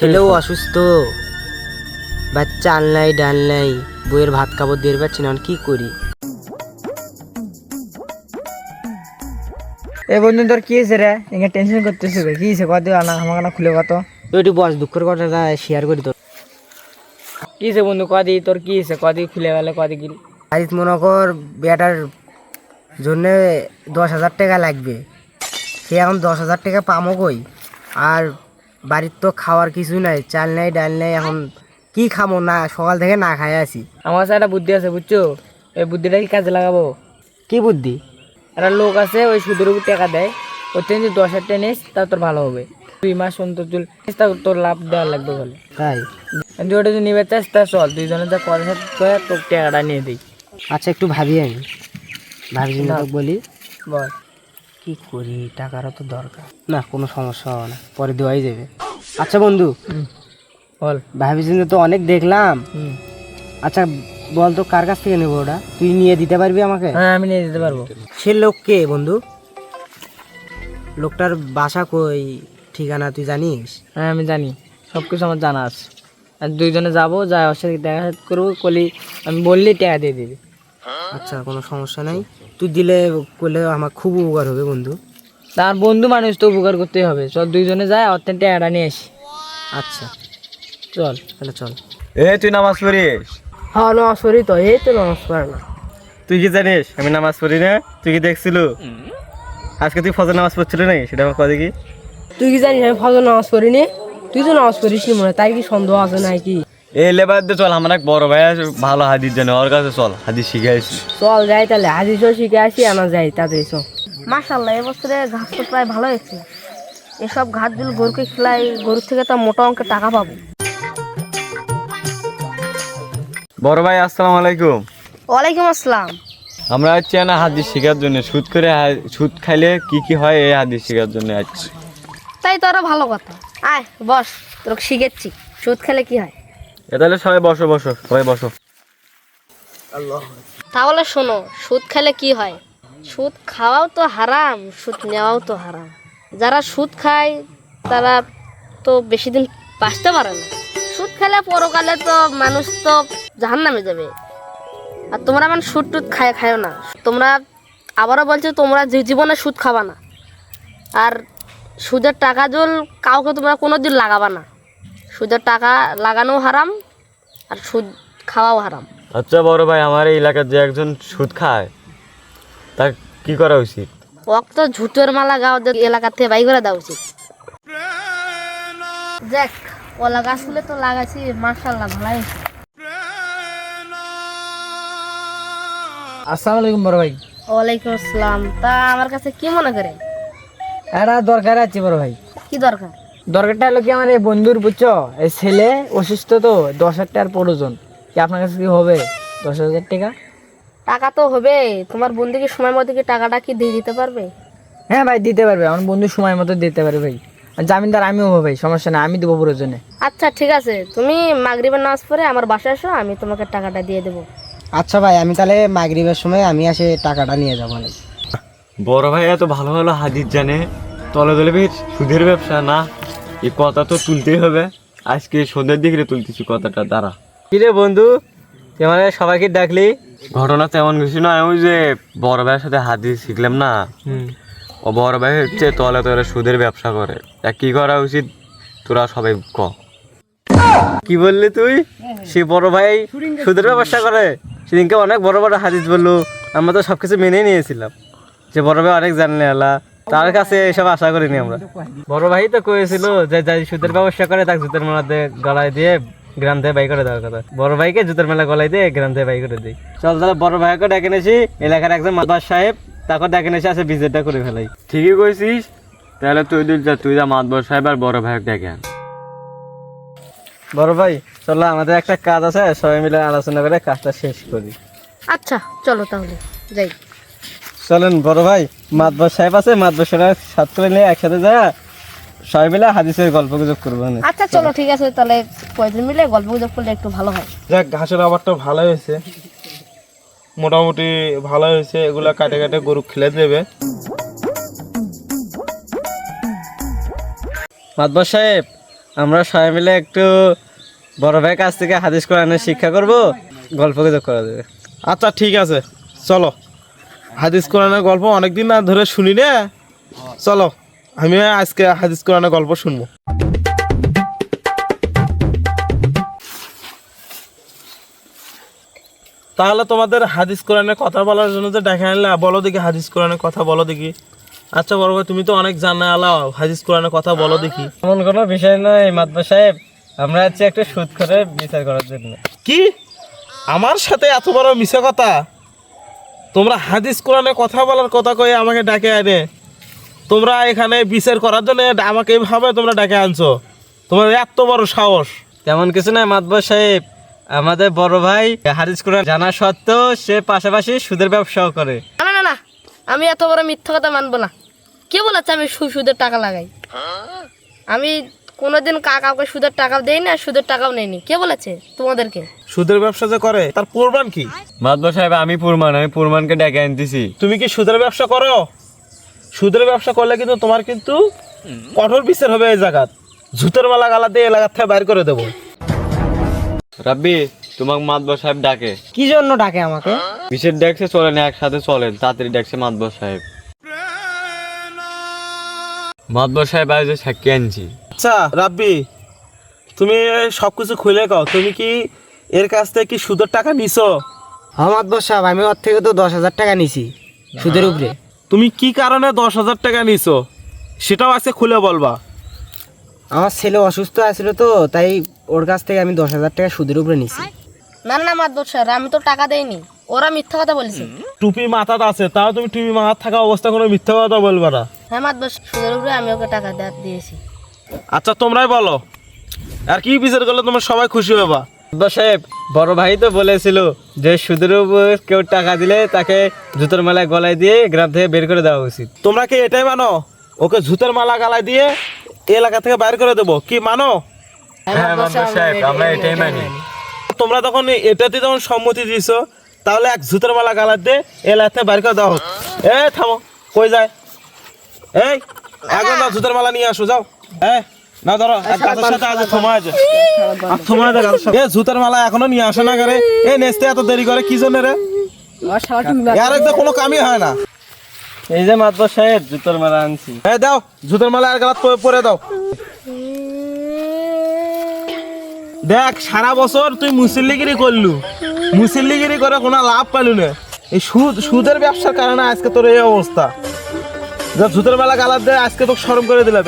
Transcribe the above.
ছেলেও অসুস্থ, বাচ্চা আল নাই ডাল নাই, বইয়ের ভাত কাপড় দিয়ে পাচ্ছি না, কি করি? এ বন্ধু তোর কি হয়েছে রে? এখানে টেনশন করতেছিস কি হয়েছে? কত আনা আমাকে খুলে কত তুই একটু বস, দুঃখের কথাটা শেয়ার করি তোর। কি হয়েছে বন্ধু? কদি তোর কি হয়েছে? কদি খুলে গেল? কদি কি আজ মনে কর বেটার জন্যে 10,000 টাকা লাগবে, সে এখন 10,000 টাকা পামো কই? আর বাড়ির তো খাওয়ার কিছু নাই, চাল নাই ডাল নাই, এখন কি খামো? না সকাল থেকে না খাই আছি। আমার কাছে একটা বুদ্ধি আছে বুঝছো, এই বুদ্ধিটা কি কাজে লাগাবো? কি বুদ্ধি? একটা লোক আছে ওই সুদের উপর টাকা দেয়, ওর থেকে যদি 10,000 টাকা নিস তা তোর ভালো হবে। 2 মাস অন্তর চল তা তোর লাভ দেওয়ার লাগবে বলে। তাই? তুই ওটা যদি নিবে চাস তা চল, দুইজনে যা কথা করে তোর টাকাটা নিয়ে দিই। আচ্ছা একটু ভাবি, আমি ভাবছি না, তোকে বলি বল কি করি, টাকারও তো দরকার। না কোনো সমস্যা হবে না, পরে দেওয়াই যাবে। আচ্ছা বন্ধু বল। ভাবিছি তো অনেক দেখলাম। আচ্ছা বল তো কার কাছ থেকে নেবো ওটা? তুই নিয়ে দিতে পারবি আমাকে? হ্যাঁ আমি নিয়ে দিতে পারবো। সে লোক কে বন্ধু? লোকটার বাসা কই, ঠিকানা তুই জানিস? হ্যাঁ আমি জানি, সব কিছু আমার জানা আছে। আর দুইজনে যাবো, যাই ওর সাথে দেখা করবো, কলি আমি বললেই টাকা দিয়ে দিবি। আচ্ছা কোনো সমস্যা নাই, তুই দিলে করলে আমার খুব উপকার হবে বন্ধু। তার বন্ধু মানুষ তো উপকার করতেই হবে, চল দুইজনে যাই ওর থেকে টাকাটা নিয়ে আসি। আচ্ছা চল তাহলে চল। তুই নামাজ পড়িস? হ্যাঁ নমাজ পড়ি তো, এই তো নমাজ পড়ে না। তুই কি জানিস আমি নামাজ পড়ি না? তুই কি দেখছিল আজকে তুই ফজর নামাজ পড়ছিল নাকি? সেটা আমার কথা কি? তুই কি জানিস আমি ফজর নামাজ পড়িনি? তুই তো নামাজ পড়িস নি মনে হয়, তাই কি সন্দেহ আছে নাকি? এই লেবার দিয়ে চল, আমার এক বড় ভাই আছে ভালো হাদিস জানে, ওর কাছে চল, হাদিস শিখে আসি। চল যাই তাহলে, হাদিসও শিখে আসি, আনা যাই তাড়াতাড়ি চল। মাশাআল্লাহ এবছরে ঘাস তো প্রায় ভালো হয়েছে। এসব ঘাসগুলো গরুকে খেলাই, গরুর থেকে তো মোটা অঙ্কের টাকা পাবো। বড় ভাই আসসালামু আলাইকুম। ওয়ালাইকুম আসসালাম। আমরা আসছি না হাদিস শেখার জন্য, সুদ করে সুদ খাইলে কি কি হয় এই হাদিস শেখার জন্য আসছি। তাই তো আরো ভালো কথা। আয় বস, তোর শিখেছি সুদ খেলে কি হয়। তাহলে সবাই বসো বসো, সবাই বসো। তাহলে শোনো, সুদ খেলে কি হয়। সুদ খাওয়াও তো হারাম, সুদ নেওয়াও তো হারাম। যারা সুদ খায় তারা তো বেশি দিন বাঁচতে পারে না। সুদ খেলে পরকালে তো মানুষ তো জাহান্নামে যাবে। আর তোমরা মানে সুদ টুদ খায়ও না। তোমরা আবারও বলছো তোমরা জীবনে সুদ খাবা না। আর সুদের টাকা জল কাউকে তোমরা কোনো দিন লাগাবা না। সুদের টাকা লাগানো হারাম, আর সুদ খাওয়াও হারাম। আচ্ছা বড় ভাই, আমার এই এলাকার যে একজন সুদ খায় তার কি করা উচিত? ওকে তো ঝুটের মালা গাও এলাকা থেকে বাই করে দেওয়া উচিত। দেখ কলা গাছগুলো তো লাগাইছি, মাশাআল্লাহ ভালো হয়েছে। আসসালামু আলাইকুম বড় ভাই। ওয়ালাইকুম আসসালাম। তা আমার কাছে কি মনে করে? একটা দরকার আছে বড় ভাই। কি দরকার? দরকারটা হলো কি, আমার এই বন্ধুর বুঝছো এই ছেলে অসুস্থ তো, 10,000 টাকার প্রয়োজন। কি আপনার কাছে কি হবে 10,000 টাকা? টাকা তো হবে। তোমার বন্ধুকে সময় মতো কি টাকাটা কি দিয়ে দিতে পারবে? হ্যাঁ ভাই দিতে পারবে, আমার বন্ধু সময় মতো দিতে পারবে ভাই। আর জামিনদার আমিও হবো ভাই, সমস্যা না, আমি দেবো প্রয়োজনে। আচ্ছা ঠিক আছে, তুমি মাগরিবের নামাজ পড়ে আমার বাসায় এসো, আমি তোমাকে টাকাটা দিয়ে দেবো। আচ্ছা ভাই, আমি তাহলে মাগরিবের সময় আমি আসে টাকাটা নিয়ে যাবো। বড় ভাই এত ভালো ভালো হাদিস জানে, তলে তলে সুদের ব্যবসা না, এই কথা তো তুলতেই হবে। আজকে সন্ধ্যের দিকে তুলতেছি কথাটা, দ্বারা কিরে বন্ধু তুই মানে সবাইকে ডাকলি? ঘটনা তেমন কিছু না, ওই যে বড় ভাইয়ের সাথে হাদিস শিখলাম না, ও বড় ভাই হচ্ছে তলে তলে সুদের ব্যবসা করে। তা কি করা উচিত তোরা সবাই ক। কি বললি তুই? সে বড় ভাই সুদের ব্যবসা করে? সেদিনকে অনেক বড় বড় হাদিস বললো, আমরা তো সবকিছু মেনে নিয়েছিলাম যে বড় ভাই অনেক জানলে আলা, তার কাছে এসব আশা করিনি আমরা। বড় ভাই তো কয়েছিল যে যাই সুদের ব্যবসা করে তাকে জুতের মেলাতে গলায় দিয়ে গ্রাম থেকে বাই করে দেওয়ার কথা। বড় ভাইকে জুতের মেলা গলায় দিয়ে গ্রাম থেকে বাই করে দিই। চল তাহলে বড় ভাইকে ডেকে নেছি, এলাকার একজন মাতবার সাহেব, তাকে ডেকে নেছি, আছে ভিজিটটা করে ফেলাই। ঠিকই কইছিস, তাহলে তুই যা মাতবার সাহেব আর বড় ভাইকে ডেকে আন। বড় ভাই চলো, আমাদের একটা কাজ আছে, সবাই মিলে আলোচনা করে কাজটা শেষ করি। আচ্ছা চলো তাহলে যাই। চলেন বড় ভাই, মাতবার সাহেব আছে, মাতবার সাহেব সাত করে নিয়ে একসাথে যায় সবাই মিলে হাদিসের গল্প গুজব করবো। আচ্ছা চলো ঠিক আছে, তাহলে কয়েকজন মিলে গল্প গুজব করলে একটু ভালো হয়। যাক, ঘাসের আবারটা ভালো হয়েছে, মোটামুটি ভালো হয়েছে। এগুলা কাটে কাটে গরু খেলে দেবে। মাতবার সাহেব, আমরা সবাই মিলে একটু বড় ভাইয়ের কাছ থেকে হাদিস কোরআনের শিক্ষা করব, গল্প গুজব করা যাবে। আচ্ছা ঠিক আছে, চলো। হাদিস কোরআনের গল্প অনেকদিন না ধরে শুনি রে, চলো আমি আজকে হাদিস কোরআনের গল্প শুনবো। তাহলে তোমাদের হাদিস কোরআনের কথা বলার জন্য যে দেখা আনলে, বলো দেখি হাদিস কোরআনের কথা বলো দেখি। আচ্ছা বড় ভাই, তুমি তো অনেক জানা আলা, হাদিস কোরআনের কথা বলো দেখি। এমন কোনো বিষয় নয় মাতবা সাহেব, আমরা আছি একটা সুদ করে বিচার করার জন্য। কি আমার সাথে এত বড় মিশা কথা? তোমরা হাদিস কোরআনে কথা বলার কথা কয়ে আমাকে ডাকে আনে, তোমরা এখানে বিচার করার জন্য আমাকে এইভাবে তোমরা ডাকে আনছো? তোমার এত বড় সাহস? তেমন কিছু নয় মাতবা সাহেব, আমাদের বড় ভাই হাদিস কোরআন জানা সত্ত্বেও সে পাশাপাশি সুদের ব্যবসাও করে। না না না, আমি এত বড় মিথ্যা কথা মানবো না। কে বলেছে আমি সুদের টাকা লাগাই? আমি কোনোদিন কাউকে সুদের টাকা দেই না, সুদের টাকাও নেইনি। কে বলেছে তোমাদেরকে? সুদের ব্যবসা যে করে তার প্রমাণ কি? মাতবা সাহেব আমি পুরমানকে ডেকে আনতেছি। তুমি কি সুদের ব্যবসা করো? সুদের ব্যবসা করলে কিন্তু তোমার কিন্তু কঠোর বিচার হবে। এই জায়গাত জুতের মালা গালা দিয়ে এলাকার থেকে বাইর করে দেবো। রাব্বি, তোমাকে মাতবা সাহেব ডাকে। কি জন্য ডাকে আমাকে? বিশেষ ডাকছে, চলেন একসাথে চলেন, তাড়াতাড়ি ডাকছে মাতবা সাহেব। মাতবা সাহেব আজ সাক্ষী আনছি। আচ্ছা রাব্বি, তুমি সবকিছু খুলে কও, তুমি কি এর কাছ থেকে কি সুদের টাকা নিছো? আমার বস সাহেব, আমি ওর থেকে তো 10,000 টাকা নিছি সুদের উপরে। তুমি কি কারণে 10,000 টাকা নিছো সেটাও আছে খুলে বলবা। আমার ছেলে অসুস্থ আছিল তো, তাই ওর কাছ থেকে আমি 10,000 টাকা সুদের উপরে নিছি। না না মাদবর স্যার, আমি তো টাকা দেইনি, ওরা মিথ্যা কথা বলেছে। টুপি মাথাতে আছে, তাও তুমি টুপি মাথার থাকা অবস্থা কোনো মিথ্যা কথা বলবা না। হ্যাঁ মাদবর, সুদের উপরে আমি ওকে টাকা দিয়েছি। আচ্ছা তোমরাই বলো, আর কি বিচার করলে তোমরা সবাই খুশি হবা? মাতবা সাহেব, বড় ভাই তো বলেছিল যে সুদের উপর কেউ টাকা দিলে তাকে জুতোর মালায় গলায় দিয়ে গ্রাম থেকে বের করে দেওয়া উচিত। তোমরা কি এটাই মানো? ওকে জুতের মালা গালায় দিয়ে এলাকা থেকে বাইর করে দেবো, কি মানো? হ্যাঁ মাতবা সাহেব, আমরা এটাই মানি। তোমরা তখন এটাতে যখন সম্মতি দিছো, তাহলে এক জুতের মালা গালায় দিয়ে এলাকা থেকে বাইর করে দেওয়া হোক। থামো, কই যায়? এই একদম না, জুতের মালা নিয়ে আসো, যাও। না ধরো, এক গাছের সাথে আজ থমা আছে, আর থমা আছে গাছের সাথে। জুতের মালা এখনো নিয়ে আসে না করে, নেচতে এত দেরি করে কি জন্য রে? আর একদম কোনো কামই হয় না। এই যে মাতবা সাহেব, জুতোর মালা আনছি। দাও জুতের মালা আর গালাত পরে দাও। দেখ, সারা বছর তুই মুসল্লিগিরি করলু, মুসল্লিগিরি করে কোনো লাভ পাইলু না। এই সুদের ব্যবসার কারণে আজকে তোর এই অবস্থা। জুতের মালা গালাত দেয়, আজকে তোকে শরম করে দিলাম।